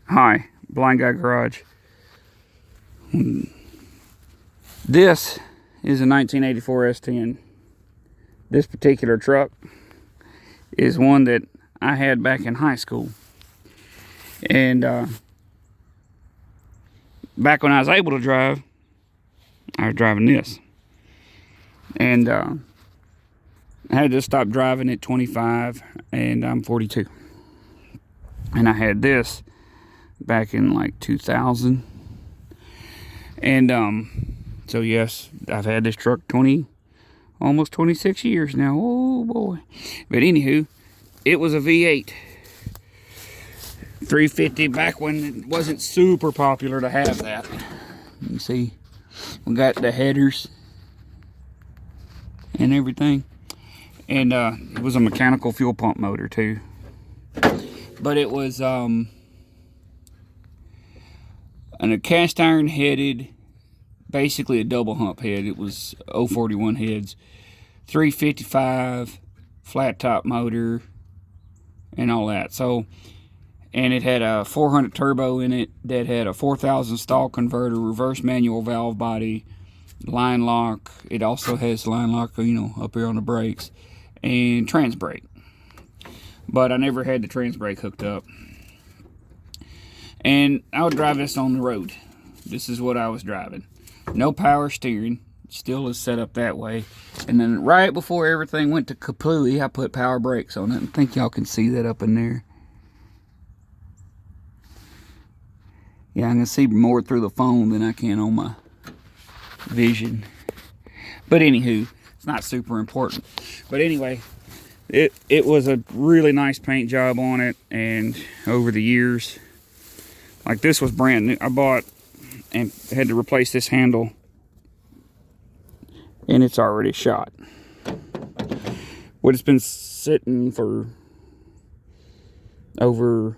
Hi, Blind Guy Garage. This is a 1984 S10. This particular truck is one that I had back in high school. And back when I was able to drive, I was driving this. And I had to stop driving at 25, and I'm 42. And I had this back in like 2000. And so yes, I've had this truck almost 26 years now. Oh boy. But anywho, it was a V8 350 back when it wasn't super popular to have that. You see, we got the headers and everything. And it was a mechanical fuel pump motor too. But it was a cast iron headed, basically a double hump head. It was 041 heads, 355 flat top motor and all that. So, and it had a 400 turbo in it that had a 4000 stall converter, reverse manual valve body, line lock. It also has line lock, you know, up here on the brakes, and trans brake. But I never had the trans brake hooked up. And I would drive this on the road. This is what I was driving. No power steering. Still is set up that way. And then right before everything went to kapooey, I put power brakes on it. I think y'all can see that up in there. Yeah, I can see more through the phone than I can on my vision. But anywho, it's not super important. But anyway, it was a really nice paint job on it. And over the years, like this was brand new. I bought and had to replace this handle, and it's already shot. But it's been sitting for over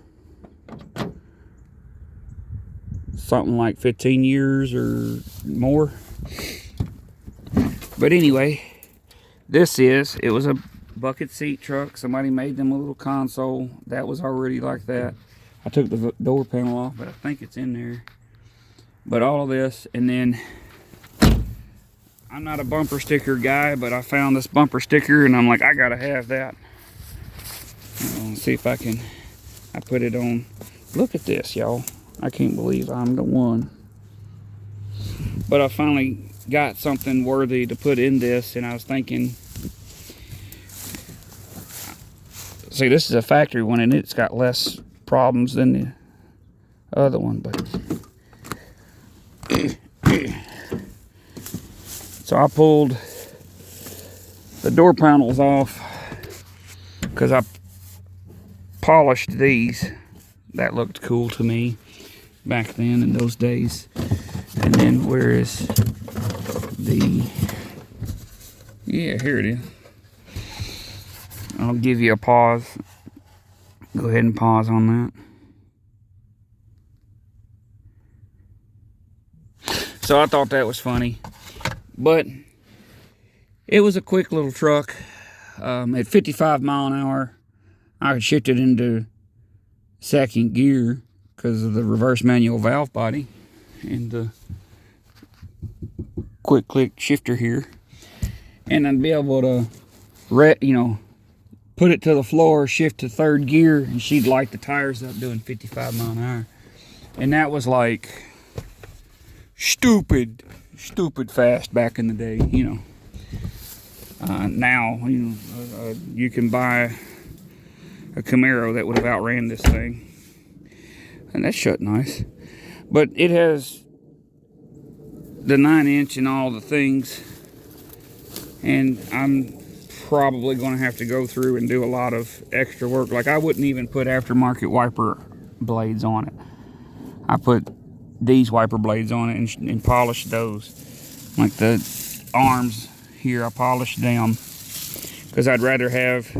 something like 15 years or more. But anyway, it was a bucket seat truck. Somebody made them a little console that was already like that. I took the door panel off, but I think it's in there. But all of this, and then I'm not a bumper sticker guy, but I found this bumper sticker and I'm like, I gotta have that. Let's see if I put it on. Look at this, y'all. I can't believe I'm the one. But I finally got something worthy to put in this, and I was thinking, see, this is a factory one, and it's got less problems than the other one, but so I pulled the door panels off because I polished these. That looked cool to me back then in those days. And then where is yeah, here it is. I'll give you a pause. Go ahead and pause on that. So I thought that was funny. But it was a quick little truck. At 55 mile an hour, I could shift it into second gear because of the reverse manual valve body and the quick click shifter here. And I'd be able to, put it to the floor, shift to third gear, and she'd light the tires up doing 55 mile an hour. And that was like stupid fast back in the day, you know. Now, you can buy a Camaro that would have outran this thing. And that's shut nice. But it has the 9-inch and all the things. And I'm probably going to have to go through and do a lot of extra work. Like, I wouldn't even put aftermarket wiper blades on it. I put these wiper blades on it and polished those. Like the arms here, I polished them because I'd rather have.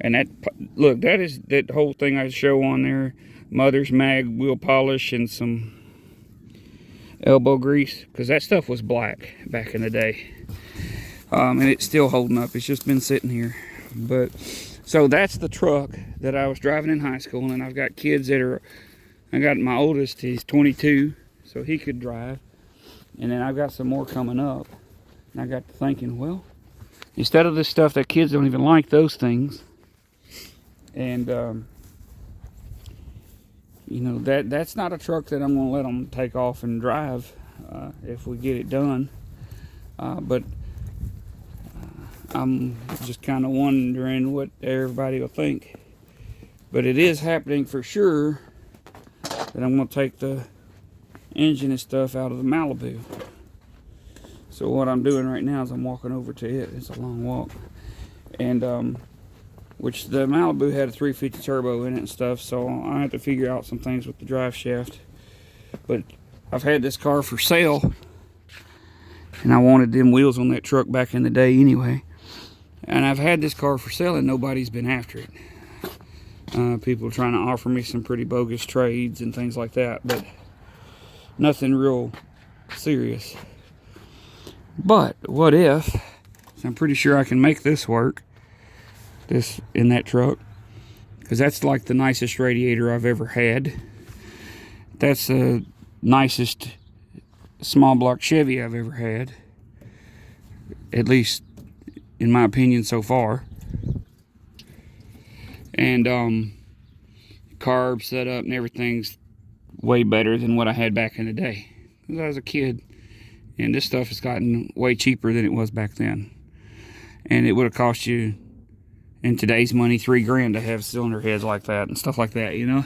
And that whole thing I show on there, Mother's Mag wheel polish and some elbow grease, because that stuff was black back in the day. And it's still holding up. It's just been sitting here. But so that's the truck that I was driving in high school, and I've got kids that are I got my oldest, he's 22, so he could drive. And then I've got some more coming up. And I got to thinking, well, instead of this stuff that kids don't even like, those things, and you know, that's not a truck that I'm going to let them take off and drive if we get it done. But I'm just kind of wondering what everybody will think. But it is happening for sure that I'm going to take the engine and stuff out of the Malibu. So what I'm doing right now is I'm walking over to it. It's a long walk. And which the Malibu had a 350 turbo in it and stuff, so I have to figure out some things with the drive shaft. But I've had this car for sale, and I wanted them wheels on that truck back in the day anyway. And I've had this car for sale and nobody's been after it. People are trying to offer me some pretty bogus trades and things like that, but nothing real serious. But what if, I'm pretty sure I can make this work, this in that truck, because that's like the nicest radiator I've ever had. That's the nicest small block Chevy I've ever had, at least in my opinion so far. And carb setup and everything's way better than what I had back in the day, because I was a kid, and this stuff has gotten way cheaper than it was back then. And it would have cost you, in today's money, $3 grand to have cylinder heads like that and stuff like that, you know.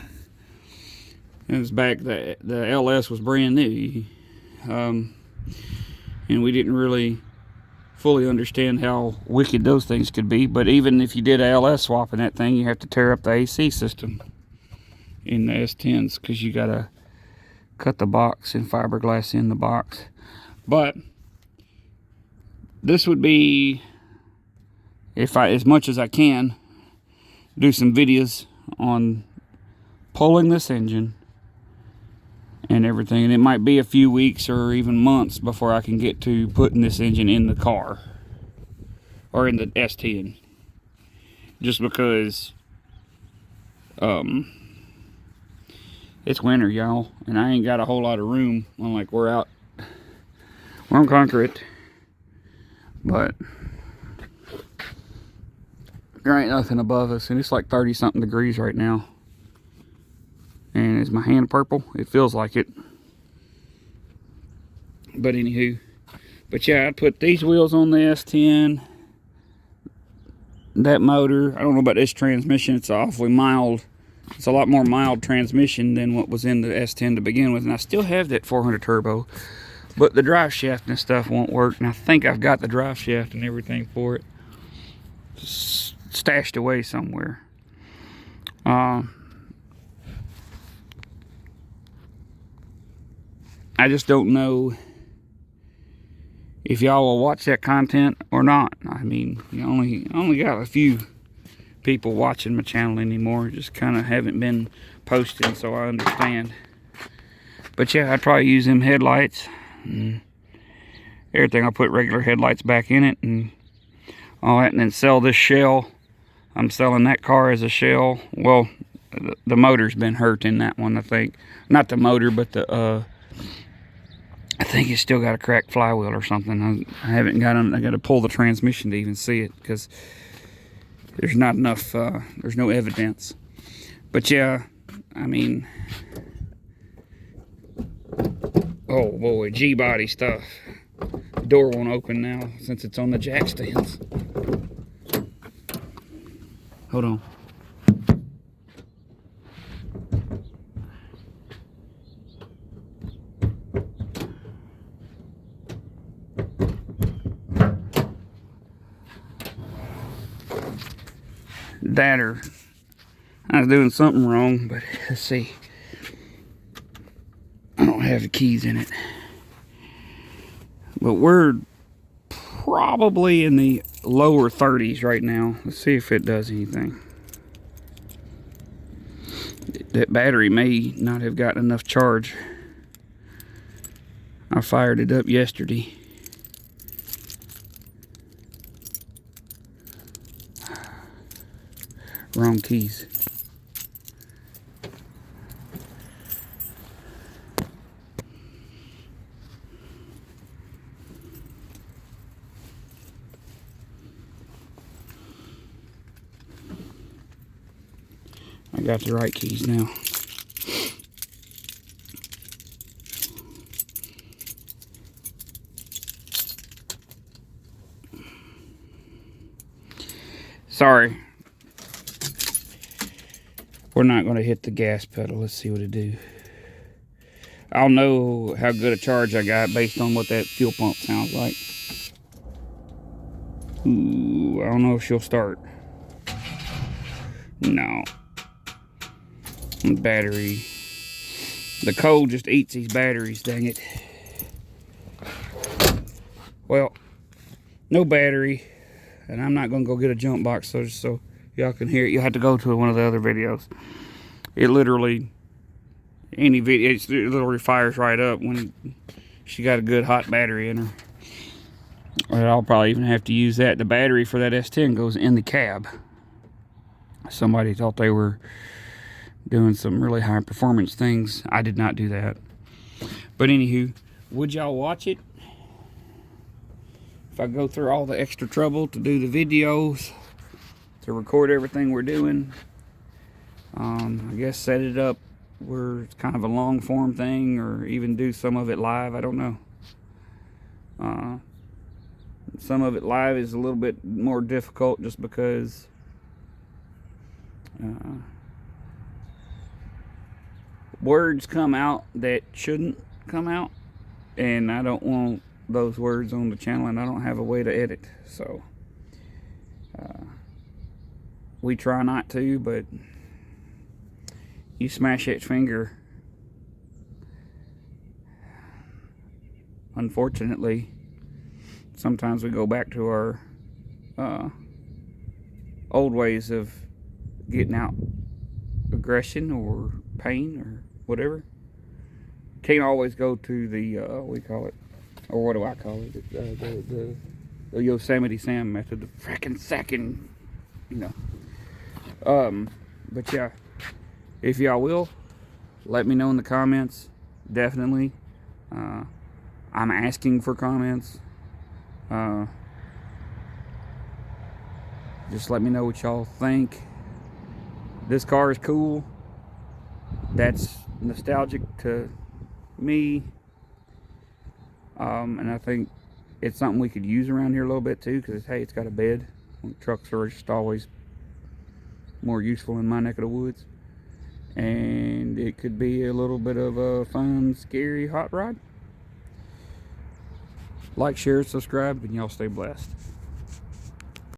It was back, the LS was brand new, and we didn't really fully understand how wicked those things could be. But even if you did a LS swap in that thing, you have to tear up the AC system in the S10s, because you gotta cut the box and fiberglass in the box. But this would be, if I, as much as I can, do some videos on pulling this engine and everything. And it might be a few weeks or even months before I can get to putting this engine in the car or in the S10, just because it's winter, y'all, and I ain't got a whole lot of room. Unlike we're on concrete, but there ain't nothing above us, and it's like 30 something degrees right now. And is my hand purple? It feels like it. But anywho, but yeah, I'd put these wheels on the S10. That motor, I don't know about this transmission, it's awfully mild. It's a lot more mild transmission than what was in the S10 to begin with. And I still have that 400 turbo, but the drive shaft and stuff won't work. And I think I've got the drive shaft and everything for it stashed away somewhere. I just don't know if y'all will watch that content or not. I mean, you only got a few people watching my channel anymore. Just kind of haven't been posting, so I understand. But yeah, I'd probably use them headlights and everything. I'll put regular headlights back in it and all that, and then sell this shell. I'm selling that car as a shell. Well, the motor's been hurt in that one, I think. Not the motor, but the I think it's still got a cracked flywheel or something. I haven't got I got to pull the transmission to even see it, because there's not enough, there's no evidence. But yeah, I mean, oh boy, G-body stuff. The door won't open now since it's on the jack stands. Hold on. That, or I was doing something wrong, but let's see. I don't have the keys in it. But we're probably in the lower 30s right now. Let's see if it does anything. That battery may not have gotten enough charge. I fired it up yesterday. Wrong keys. got the right keys now. Sorry. We're not going to hit the gas pedal. Let's see what it do. I'll know how good a charge I got based on what that fuel pump sounds like. Ooh, I don't know if she'll start. No. Battery. The cold just eats these batteries, dang it. Well, no battery. And I'm not going to go get a jump box so y'all can hear it. You'll have to go to one of the other videos. It literally, any video, it literally fires right up when she got a good hot battery in her. Or I'll probably even have to use that. The battery for that S10 goes in the cab. Somebody thought they were doing some really high performance things. I did not do that. But anywho, would y'all watch it? If I go through all the extra trouble to do the videos, to record everything we're doing, I guess set it up where it's kind of a long form thing, or even do some of it live, I don't know. Some of it live is a little bit more difficult just because words come out that shouldn't come out, and I don't want those words on the channel, and I don't have a way to edit, so we try not to, but you smash that finger, unfortunately sometimes we go back to our old ways of getting out aggression or pain or whatever. Can't always go to the we call it, or what do I call it, the Yosemite Sam method, the fracking sacking, you know. But yeah, if y'all will, let me know in the comments. Definitely, I'm asking for comments. Just let me know what y'all think. This car is cool. That's nostalgic to me. And I think it's something we could use around here a little bit too, because hey, it's got a bed. Trucks are just always more useful in my neck of the woods. And it could be a little bit of a fun, scary hot rod. Like, share, subscribe, and y'all stay blessed.